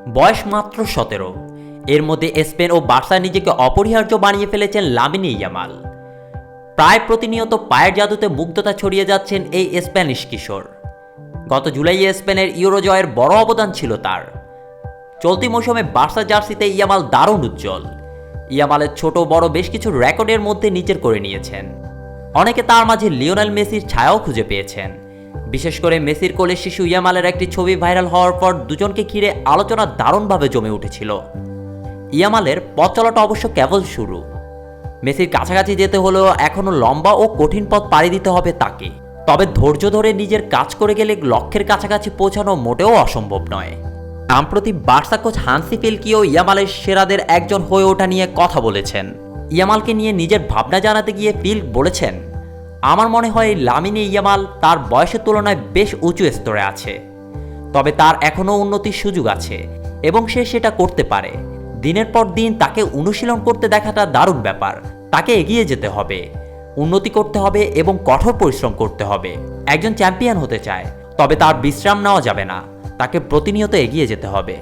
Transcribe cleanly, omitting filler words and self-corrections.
বয়স মাত্র 17। এর মধ্যে স্পেন ও বার্সা নিজেকে অপরিহার্য বানিয়ে ফেলেছেন লামিনে ইয়ামাল। প্রায় প্রতিনিয়ত পায়ের জাদুতে মুগ্ধতা ছড়িয়ে যাচ্ছেন এই স্প্যানিশ কিশোর। গত জুলাইয়ে স্পেনের ইউরো জয়ের বড় অবদান ছিল তার। চলতি মৌসুমে বার্সা জার্সিতে ইয়ামাল দারুণ উজ্জ্বল। ইয়ামালের ছোট বড় বেশ কিছু রেকর্ডের মধ্যে নিজের করে নিয়েছেন। অনেকে তার মাঝে লিওনেল মেসির ছায়াও খুঁজে পেয়েছেন। বিশেষ করে মেসির কোলে শিশু ইয়ামালের একটি ছবি ভাইরাল হওয়ার পর দুজনকে ঘিরে আলোচনা দারুণভাবে জমে উঠেছিল। ইয়ামালের পথ চলাটা অবশ্য কেবল শুরু। মেসির কাছাকাছি যেতে হলেও এখনও লম্বা ও কঠিন পথ পাড়ি দিতে হবে তাকে। তবে ধৈর্য ধরে নিজের কাজ করে গেলে লক্ষ্যের কাছাকাছি পৌঁছানো মোটেও অসম্ভব নয়। সাম্প্রতিক বার্সা কোচ হান্সি ফ্লিকও ইয়ামালের সেরাদের একজন হয়ে ওঠা নিয়ে কথা বলেছেন। ইয়ামালকে নিয়ে নিজের ভাবনা জানাতে গিয়ে ফ্লিক বলেছেন, আমার মনে হয় লামিনে ইয়ামাল তার বয়সের তুলনায় বেশ উঁচু স্তরে আছে। তবে তার এখনও উন্নতির সুযোগ আছে এবং সে সেটা করতে পারে। দিনের পর দিন তাকে অনুশীলন করতে দেখাটা দারুণ ব্যাপার। তাকে এগিয়ে যেতে হবে, উন্নতি করতে হবে এবং কঠোর পরিশ্রম করতে হবে। একজন চ্যাম্পিয়ন হতে চায়, তবে তার বিশ্রাম নেওয়া যাবে না। তাকে প্রতিনিয়ত এগিয়ে যেতে হবে।